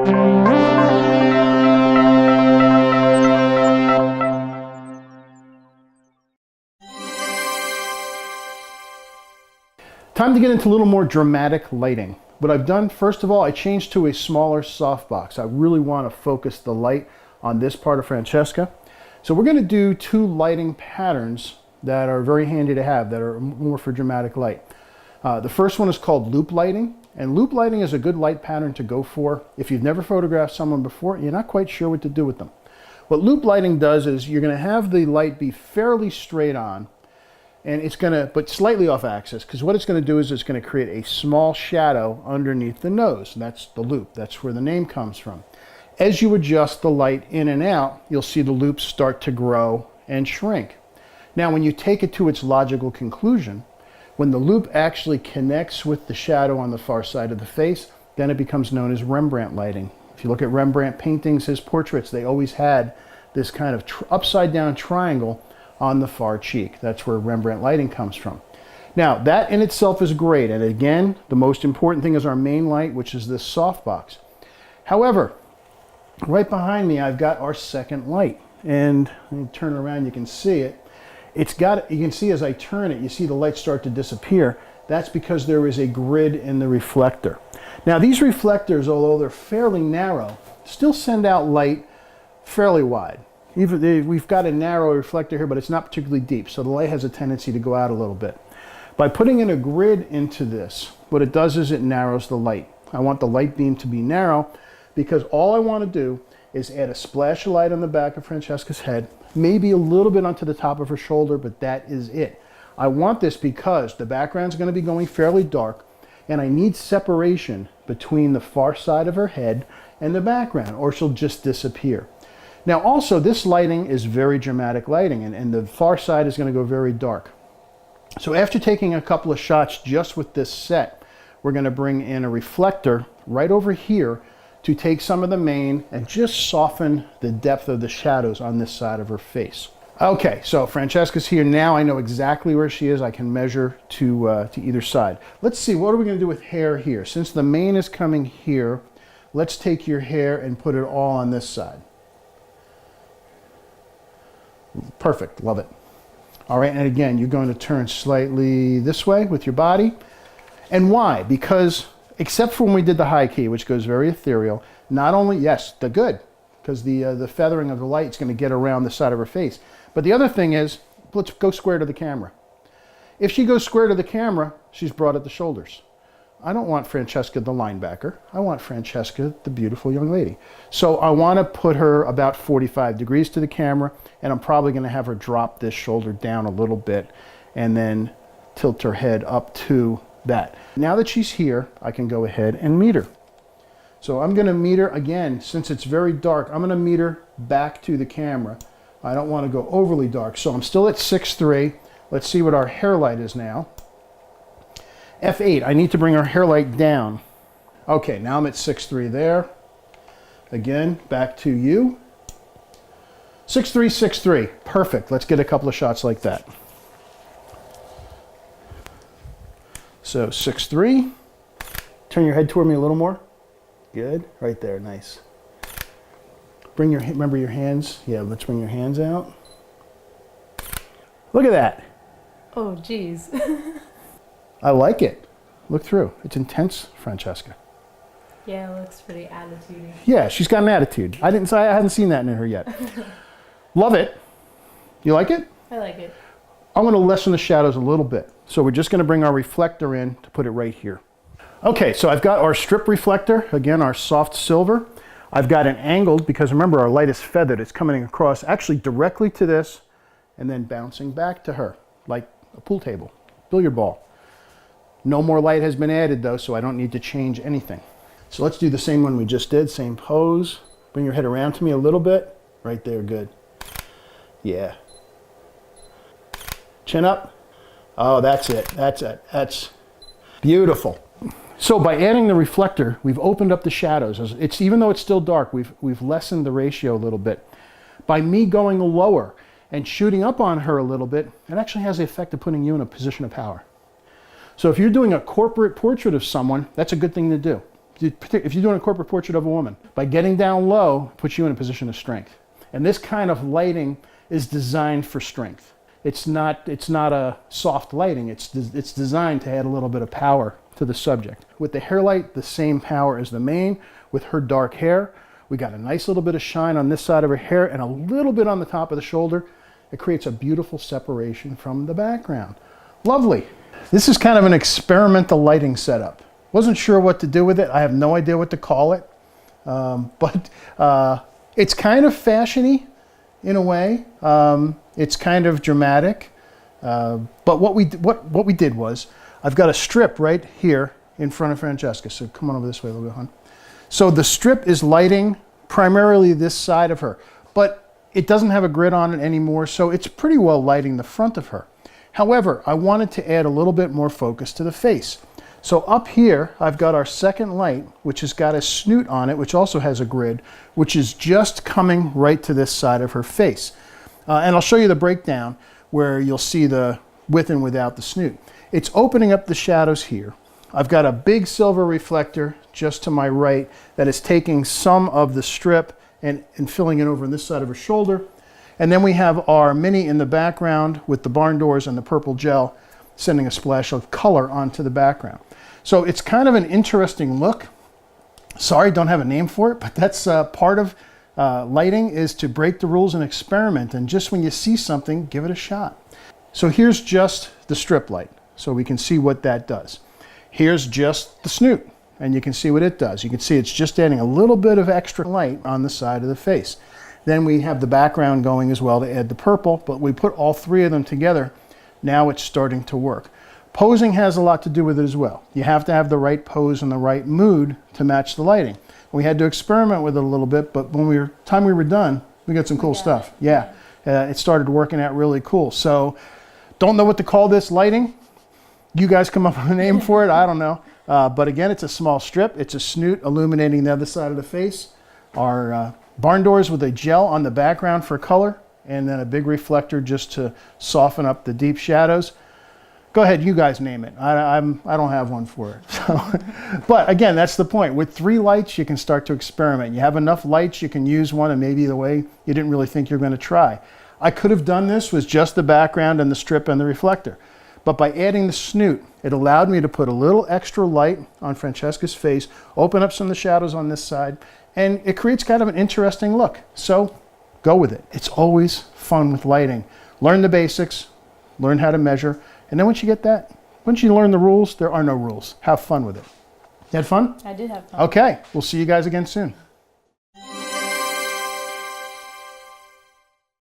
Time to get into a little more dramatic lighting. What I've done, first of all, I changed to a smaller softbox. I really want to focus the light on this part of Francesca. So we're going to do two lighting patterns that are very handy to have, that are more for dramatic light. The first one is called loop lighting, and loop lighting is a good light pattern to go for if you've never photographed someone before, you're not quite sure what to do with them. What loop lighting does is you're going to have the light be fairly straight on, and it's going to, but slightly off axis, because what it's going to do is it's going to create a small shadow underneath the nose. That's the loop. That's where the name comes from. As you adjust the light in and out, you'll see the loops start to grow and shrink. Now, when you take it to its logical conclusion, when the loop actually connects with the shadow on the far side of the face, then it becomes known as Rembrandt lighting. If you look at Rembrandt paintings, his portraits, they always had this kind of upside down triangle on the far cheek. That's where Rembrandt lighting comes from. Now, that in itself is great. And again, the most important thing is our main light, which is this softbox. However, right behind me, I've got our second light. And let me turn around, you can see it. It's got, you can see as I turn it, you see the light start to disappear. That's because there is a grid in the reflector. Now, these reflectors, although they're fairly narrow, still send out light fairly wide. We've got a narrow reflector here, but it's not particularly deep, so the light has a tendency to go out a little bit. By putting in a grid into this, what it does is it narrows the light. I want the light beam to be narrow because all I want to do is add a splash of light on the back of Francesca's head, maybe a little bit onto the top of her shoulder, but that is it. I want this because the background is going to be going fairly dark, and I need separation between the far side of her head and the background, or she'll just disappear. Now also, this lighting is very dramatic lighting, and the far side is going to go very dark. So after taking a couple of shots just with this set, we're going to bring in a reflector right over here to take some of the main and just soften the depth of the shadows on this side of her face. Okay, so Francesca's here now. I know exactly where she is. I can measure to either side. Let's see, what are we going to do with hair here? Since the mane is coming here, let's take your hair and put it all on this side. Perfect, love it. All right, and again, you're going to turn slightly this way with your body. And why? Because except for when we did the high key, which goes very ethereal, not only, yes, the good, because the feathering of the light is going to get around the side of her face. But the other thing is, let's go square to the camera. If she goes square to the camera, she's broad at the shoulders. I don't want Francesca the linebacker. I want Francesca the beautiful young lady. So I want to put her about 45 degrees to the camera, and I'm probably going to have her drop this shoulder down a little bit and then tilt her head up to that. Now that she's here, I can go ahead and meet her. So I'm going to meet her again, since it's very dark, I'm going to meet her back to the camera. I don't want to go overly dark. So I'm still at 6.3. Let's see what our hair light is now. F8, I need to bring our hair light down. Okay, now I'm at 6.3 there. Again, back to you. 6.3, 6.3, perfect. Let's get a couple of shots like that. So 6.3, turn your head toward me a little more. Good, right there, nice. Bring your, remember your hands? Yeah, let's bring your hands out. Look at that. Oh, geez. I like it. Look through. It's intense, Francesca. Yeah, it looks pretty attitudey. Yeah, she's got an attitude. I hadn't seen that in her yet. Love it. You like it? I like it. I'm going to lessen the shadows a little bit. So we're just going to bring our reflector in to put it right here. Okay, so I've got our strip reflector, again, our soft silver. I've got an angled, because remember our light is feathered. It's coming across actually directly to this and then bouncing back to her like a pool table, billiard ball. No more light has been added though, so I don't need to change anything. So let's do the same one we just did, same pose. Bring your head around to me a little bit. Right there, good. Yeah. Chin up. Oh, that's it, that's it. That's beautiful. So by adding the reflector, we've opened up the shadows. It's, even though it's still dark, we've lessened the ratio a little bit. By me going lower and shooting up on her a little bit, it actually has the effect of putting you in a position of power. So if you're doing a corporate portrait of someone, that's a good thing to do. if you're doing a corporate portrait of a woman, by getting down low, puts you in a position of strength. And this kind of lighting is designed for strength. It's not a soft lighting. It's designed to add a little bit of power to the subject. With the hair light, the same power as the main. With her dark hair, we got a nice little bit of shine on this side of her hair and a little bit on the top of the shoulder. It creates a beautiful separation from the background. Lovely. This is kind of an experimental lighting setup. Wasn't sure what to do with it. I have no idea what to call it. But it's kind of fashiony in a way. It's kind of dramatic. But what we did was, I've got a strip right here in front of Francesca. So come on over this way a little bit, hon. So the strip is lighting primarily this side of her, but it doesn't have a grid on it anymore, so it's pretty well lighting the front of her. However, I wanted to add a little bit more focus to the face. So up here, I've got our second light, which has got a snoot on it, which also has a grid, which is just coming right to this side of her face. And I'll show you the breakdown where you'll see the with and without the snoot. It's opening up the shadows here. I've got a big silver reflector just to my right that is taking some of the strip and filling it over on this side of her shoulder. And then we have our mini in the background with the barn doors and the purple gel sending a splash of color onto the background. So it's kind of an interesting look. Sorry, don't have a name for it, but that's part of lighting, is to break the rules and experiment. And just when you see something, give it a shot. So here's just the strip light, so we can see what that does. Here's just the snoot, and you can see what it does. You can see it's just adding a little bit of extra light on the side of the face. Then we have the background going as well to add the purple, but we put all three of them together. Now it's starting to work. Posing has a lot to do with it as well. You have to have the right pose and the right mood to match the lighting. We had to experiment with it a little bit, but when we were done, we got some cool stuff. Yeah, it started working out really cool. So don't know what to call this lighting. You guys come up with a name for it. I don't know. But again, it's a small strip. It's a snoot illuminating the other side of the face. Our barn doors with a gel on the background for color, and then a big reflector just to soften up the deep shadows. Go ahead, you guys name it. I don't have one for it. So, but again, that's the point. With 3 lights, you can start to experiment. You have enough lights, you can use one and maybe the way you didn't really think you're going to try. I could have done this with just the background and the strip and the reflector. But by adding the snoot, it allowed me to put a little extra light on Francesca's face, open up some of the shadows on this side, and it creates kind of an interesting look. So go with it. It's always fun with lighting. Learn the basics, learn how to measure, and then once you learn the rules, there are no rules. Have fun with it. You had fun? I did have fun. Okay, we'll see you guys again soon.